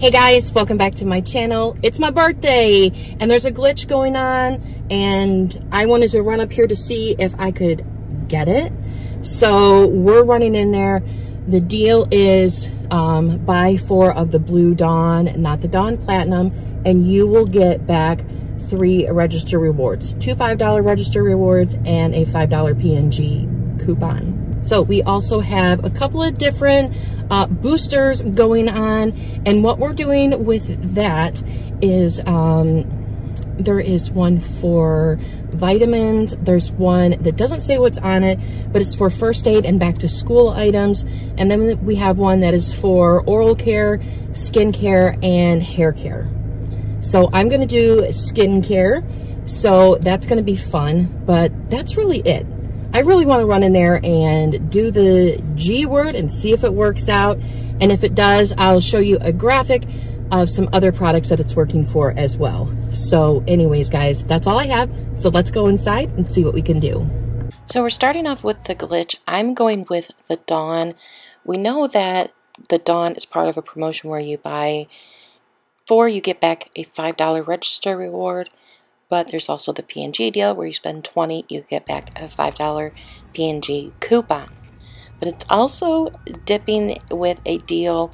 Hey guys, welcome back to my channel. It's my birthday and there's a glitch going on and I wanted to run up here to see if I could get it. So we're running in there. The deal is buy 4 of the Blue Dawn, not the Dawn Platinum, and you will get back 3 register rewards. 2 $5 register rewards and a $5 P&G coupon. So we also have a couple of different boosters going on, and what we're doing with that is there is one for vitamins, there's one that doesn't say what's on it, but it's for first aid and back to school items, and then we have one that is for oral care, skin care, and hair care. So I'm going to do skin care, so that's going to be fun, but that's really it. I really want to run in there and do the G word and see if it works out. And if it does, I'll show you a graphic of some other products that it's working for as well. So anyways, guys, that's all I have. So let's go inside and see what we can do. So we're starting off with the glitch. I'm going with the Dawn. We know that the Dawn is part of a promotion where you buy 4, you get back a $5 register reward. But there's also the P&G deal where you spend 20, you get back a $5 P&G coupon. But it's also dipping with a deal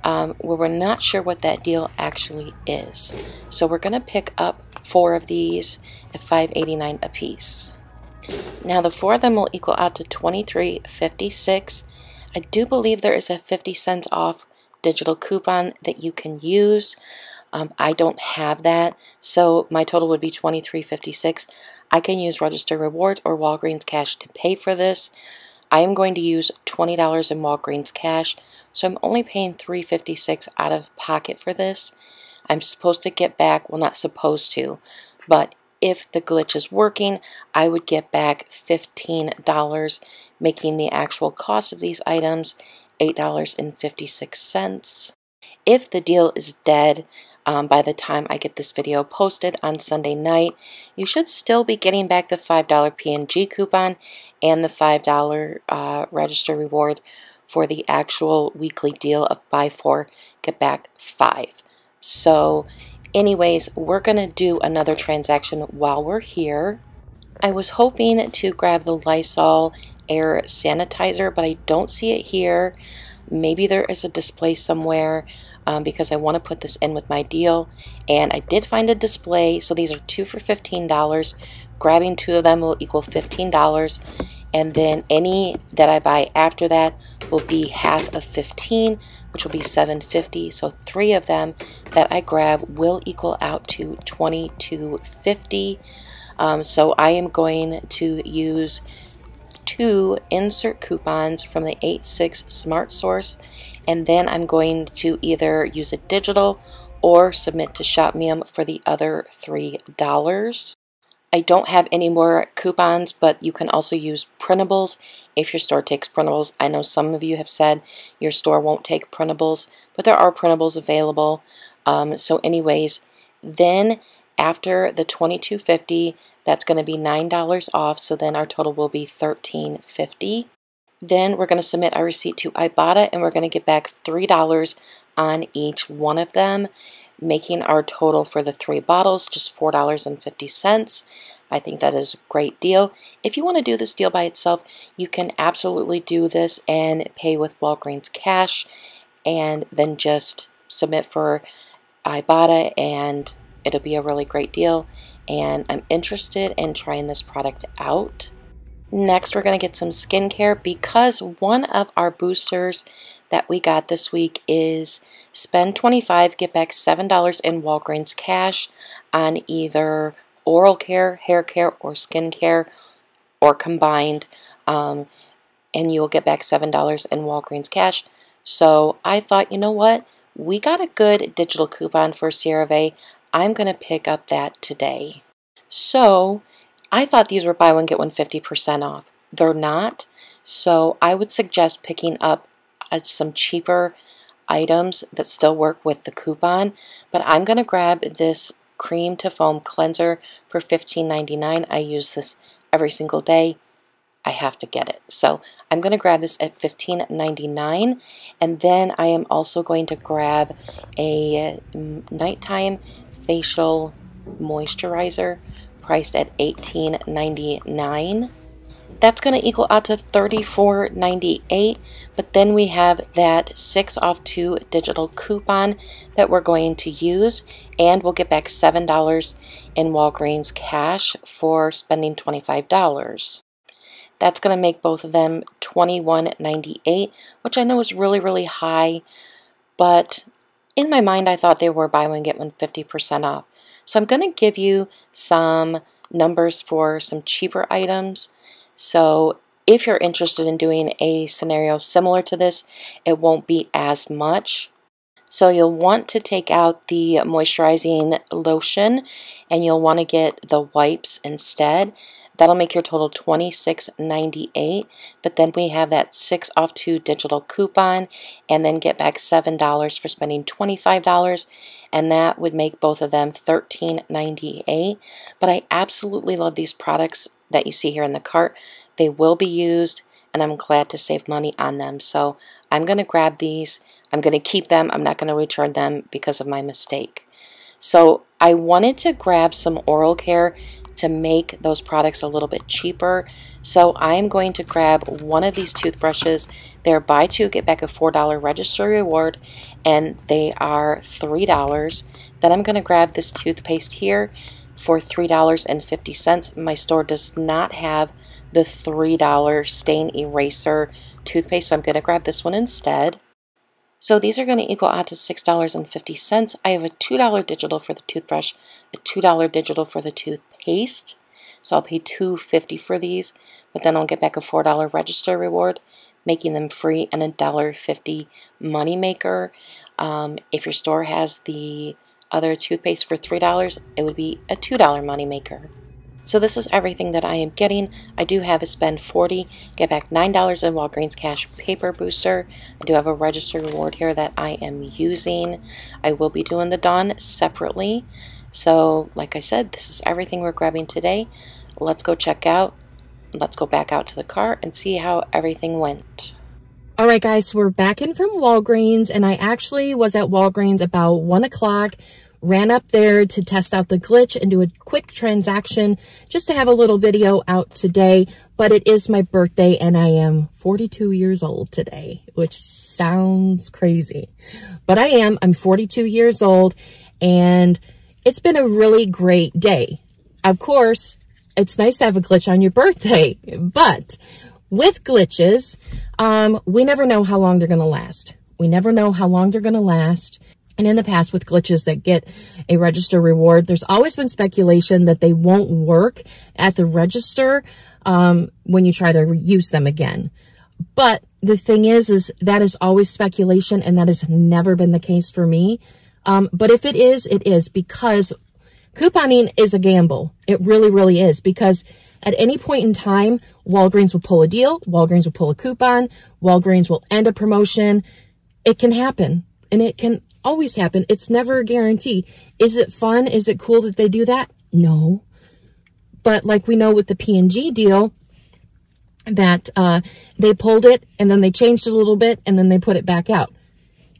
where we're not sure what that deal actually is. So we're going to pick up 4 of these at $5.89 a piece. Now the 4 of them will equal out to $23.56. I do believe there is a 50 cents off digital coupon that you can use. I don't have that, so my total would be $23.56. I can use register rewards or Walgreens cash to pay for this. I am going to use $20 in Walgreens cash, so I'm only paying $3.56 out of pocket for this. I'm supposed to get back, well, not supposed to, but if the glitch is working, I would get back $15, making the actual cost of these items $8.56. If the deal is dead, by the time I get this video posted on Sunday night, you should still be getting back the $5 P&G coupon and the $5 register reward for the actual weekly deal of buy 4, get back 5. So anyways, we're going to do another transaction while we're here. I was hoping to grab the Lysol air sanitizer, but I don't see it here. Maybe there is a display somewhere. Because I want to put this in with my deal, and I did find a display, so these are 2 for $15. Grabbing 2 of them will equal $15, and then any that I buy after that will be half of 15, which will be $7.50. So 3 of them that I grab will equal out to $22.50. So I am going to use 2 insert coupons from the 8/6 Smart Source, and then I'm going to either use a digital or submit to ShopMeum for the other $3. I don't have any more coupons, but you can also use printables if your store takes printables. I know some of you have said your store won't take printables, but there are printables available. So anyways, then after the $22.50, that's going to be $9 off, so then our total will be $13.50. Then we're going to submit our receipt to Ibotta, and we're going to get back $3 on each one of them, making our total for the 3 bottles just $4.50. I think that is a great deal. If you want to do this deal by itself, you can absolutely do this and pay with Walgreens cash, and then just submit for Ibotta, and it'll be a really great deal. And I'm interested in trying this product out. Next, we're going to get some skincare because one of our boosters that we got this week is spend $25, get back $7 in Walgreens cash on either oral care, hair care, or skin care, or combined, and you will get back $7 in Walgreens cash. So I thought, you know what? We got a good digital coupon for CeraVe. I'm going to pick up that today. So I thought these were buy one get one 50% off. They're not, so I would suggest picking up some cheaper items that still work with the coupon. But I'm going to grab this cream to foam cleanser for $15.99. I use this every single day. I have to get it. So I'm going to grab this at $15.99, and then I am also going to grab a nighttime facial moisturizer priced at $18.99. That's going to equal out to $34.98, but then we have that 6 off 2 digital coupon that we're going to use, and we'll get back $7 in Walgreens cash for spending $25. That's going to make both of them $21.98, which I know is really, really high, but in my mind I thought they were buy one get one 50% off. So I'm going to give you some numbers for some cheaper items. So if you're interested in doing a scenario similar to this, it won't be as much. So you'll want to take out the moisturizing lotion, and you'll want to get the wipes instead. That'll make your total $26.98, but then we have that 6 off 2 digital coupon, and then get back $7 for spending $25, and that would make both of them $13.98. But I absolutely love these products that you see here in the cart. They will be used, and I'm glad to save money on them. So I'm going to grab these. I'm going to keep them. I'm not going to return them because of my mistake. So I wanted to grab some oral care to make those products a little bit cheaper. So I'm going to grab one of these toothbrushes. They're buy two, get back a $4 register reward, and they are $3. Then I'm going to grab this toothpaste here for $3.50. My store does not have the $3 stain eraser toothpaste, so I'm going to grab this one instead. So these are going to equal out to $6.50. I have a $2 digital for the toothbrush, a $2 digital for the toothpaste. So I'll pay $2.50 for these, but then I'll get back a $4 register reward, making them free, and a $1.50 money maker. If your store has the other toothpaste for $3, it would be a $2 money maker. So this is everything that I am getting. I do have a spend $40, get back $9 in Walgreens cash paper booster. I do have a register reward here that I am using. I will be doing the Dawn separately. So like I said, this is everything we're grabbing today. Let's go check out. Let's go back out to the car and see how everything went. All right, guys, so we're back in from Walgreens, and I actually was at Walgreens about 1 o'clock. Ran up there to test out the glitch and do a quick transaction just to have a little video out today. But it is my birthday, and I am 42 years old today, which sounds crazy. But I am. I'm 42 years old, and it's been a really great day. Of course, it's nice to have a glitch on your birthday, but with glitches, we never know how long they're going to last. We never know how long they're going to last. And in the past, with glitches that get a register reward, there's always been speculation that they won't work at the register when you try to use them again. But the thing is that is always speculation, and that has never been the case for me. But if it is, because couponing is a gamble. It really, really is, because at any point in time, Walgreens will pull a deal, Walgreens will pull a coupon, Walgreens will end a promotion. It can happen, and it can always happen. It's never a guarantee. Is it fun? Is it cool that they do that? No. But like we know with the P&G deal, that they pulled it, and then they changed it a little bit, and then they put it back out.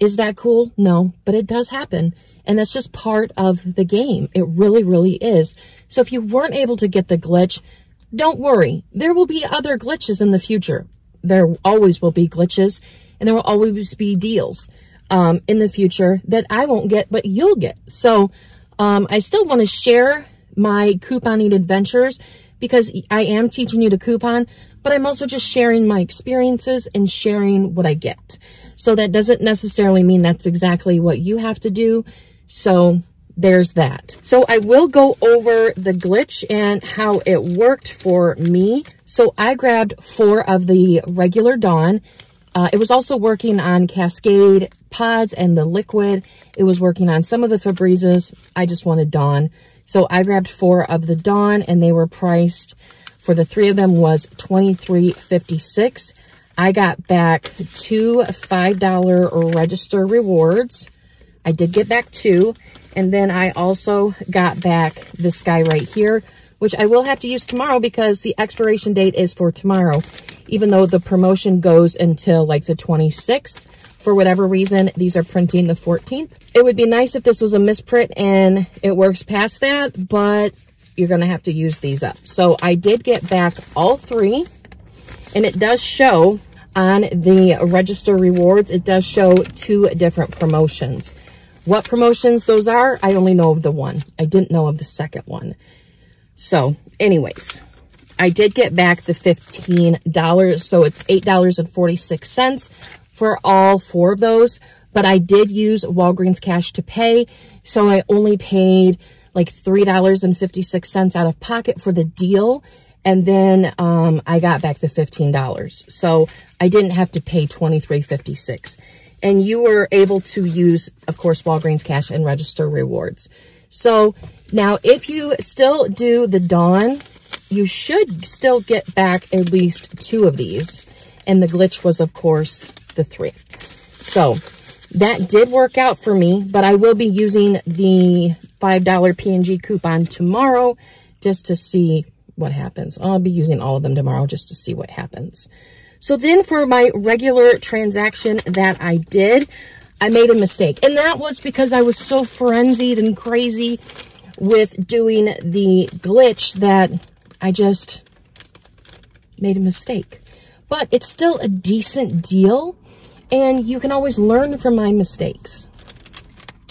Is that cool? No, but it does happen. And that's just part of the game. It really, really is. So if you weren't able to get the glitch, don't worry. There will be other glitches in the future. There always will be glitches, and there will always be deals in the future that I won't get, but you'll get. So I still want to share my couponing adventures, because I am teaching you to coupon, but I'm also just sharing my experiences and sharing what I get. So that doesn't necessarily mean that's exactly what you have to do. So there's that. So I will go over the glitch and how it worked for me. So I grabbed 4 of the regular Dawn. It was also working on Cascade pods and the liquid. It was working on some of the Febrezes. I just wanted Dawn. So I grabbed 4 of the Dawn, and they were priced, for the 3 of them, was $23.56. I got back 2 $5 register rewards. I did get back 2. And then I also got back this guy right here which I will have to use tomorrow because the expiration date is for tomorrow, even though the promotion goes until like the 26th. For whatever reason, these are printing the 14th. It would be nice if this was a misprint and it works past that, but you're going to have to use these up. So I did get back all 3, and it does show on the register rewards, it does show 2 different promotions. What promotions those are, I only know of the one. I didn't know of the second one. So anyways, I did get back the $15, so it's $8.46 for all 4 of those. But I did use Walgreens cash to pay, so I only paid like $3.56 out of pocket for the deal. And then I got back the $15. So I didn't have to pay $23.56. And you were able to use, of course, Walgreens cash and register rewards. So now if you still do the Dawn, you should still get back at least 2 of these. And the glitch was, of course, the 3. So that did work out for me, but I will be using the $5 P&G coupon tomorrow just to see what happens. I'll be using all of them tomorrow just to see what happens. So then for my regular transaction that I did, I made a mistake. And that was because I was so frenzied and crazy with doing the glitch that I just made a mistake. But it's still a decent deal, and you can always learn from my mistakes,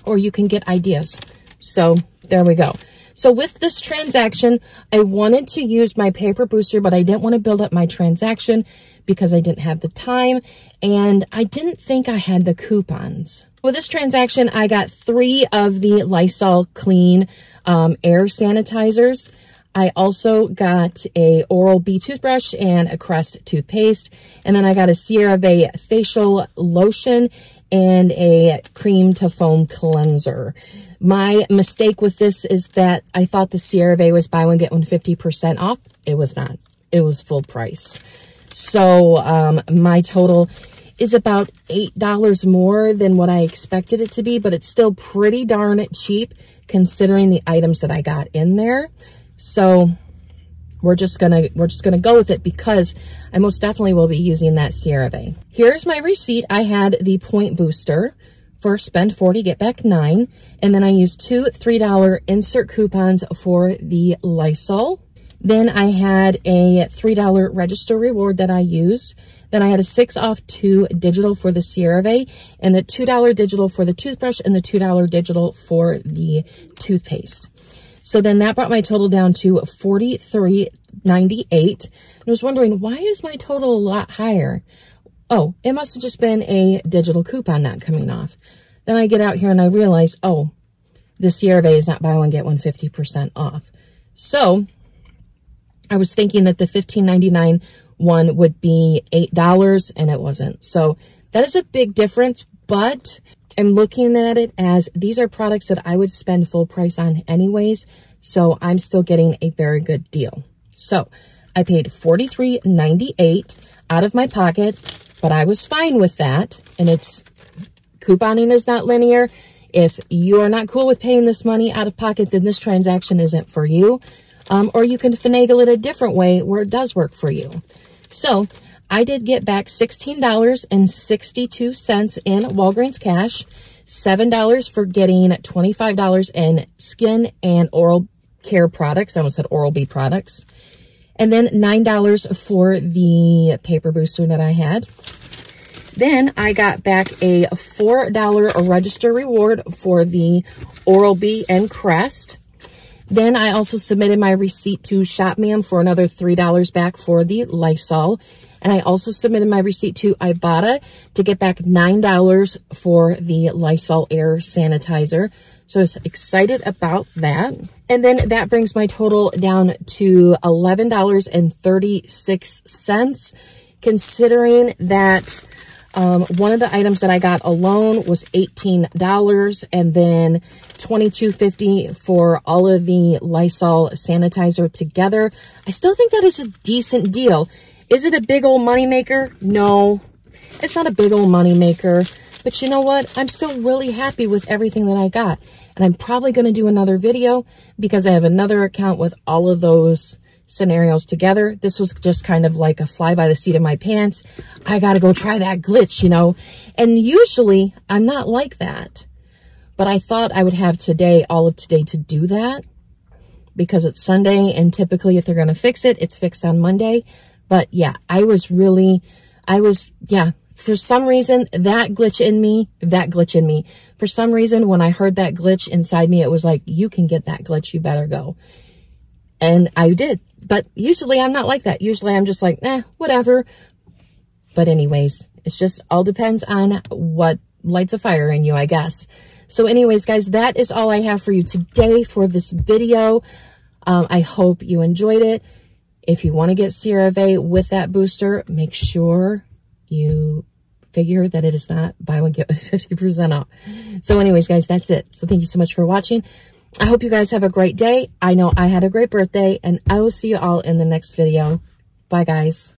or you can get ideas. So there we go. So with this transaction, I wanted to use my paper booster, but I didn't want to build up my transaction because I didn't have the time, and I didn't think I had the coupons. With this transaction, I got 3 of the Lysol Clean air sanitizers. I also got a Oral-B toothbrush and a Crest toothpaste. And then I got a CeraVe facial lotion and a cream to foam cleanser. My mistake with this is that I thought the CeraVe was buy one, get one 50% off. It was not. It was full price. So my total is about $8 more than what I expected it to be, but it's still pretty darn cheap considering the items that I got in there. So we're just gonna go with it because I most definitely will be using that CeraVe. Here's my receipt. I had the point booster for spend 40, get back 9, and then I used 2 $3 insert coupons for the Lysol. Then I had a $3 register reward that I used. Then I had a 6 off 2 digital for the CeraVe, and the $2 digital for the toothbrush, and the $2 digital for the toothpaste. So then that brought my total down to $43.98. I was wondering, why is my total a lot higher? Oh, it must have just been a digital coupon not coming off. Then I get out here and I realize, oh, the CeraVe is not buy one, get one 50% off. So I was thinking that the $15.99 one would be $8, and it wasn't. So that is a big difference, but I'm looking at it as these are products that I would spend full price on anyways, so I'm still getting a very good deal. So I paid $43.98 out of my pocket, but I was fine with that, and it's couponing is not linear. If you are not cool with paying this money out of pocket, then this transaction isn't for you. Or you can finagle it a different way where it does work for you. So I did get back $16.62 in Walgreens cash, $7 for getting $25 in skin and oral care products. I almost said Oral-B products. And then $9 for the paper booster that I had. Then I got back a $4 register reward for the Oral-B and Crest. Then I also submitted my receipt to Shop.with for another $3 back for the Lysol. And I also submitted my receipt to Ibotta to get back $9 for the Lysol air sanitizer. So I was excited about that. And then that brings my total down to $11.36, considering that one of the items that I got alone was $18, and then $22.50 for all of the Lysol sanitizer together. I still think that is a decent deal. Is it a big old moneymaker? No, it's not a big old moneymaker. But you know what? I'm still really happy with everything that I got. And I'm probably going to do another video because I have another account with all of those scenarios together. This was just kind of like a fly by the seat of my pants. I got to go try that glitch, you know. And usually I'm not like that. But I thought I would have today, all of today, to do that because it's Sunday, and typically if they're going to fix it, it's fixed on Monday. But yeah, for some reason, that glitch in me, for some reason, when I heard that glitch inside me, it was like, you can get that glitch, you better go. And I did. But usually I'm not like that. Usually I'm just like, whatever. But anyways, it's just all depends on what lights a fire in you, I guess. So anyways, guys, that is all I have for you today for this video. I hope you enjoyed it. If you want to get CeraVe with that booster, make sure you figure that it is not buy one, get 50% off. So anyways, guys, that's it. So thank you so much for watching. I hope you guys have a great day. I know I had a great birthday, and I will see you all in the next video. Bye, guys.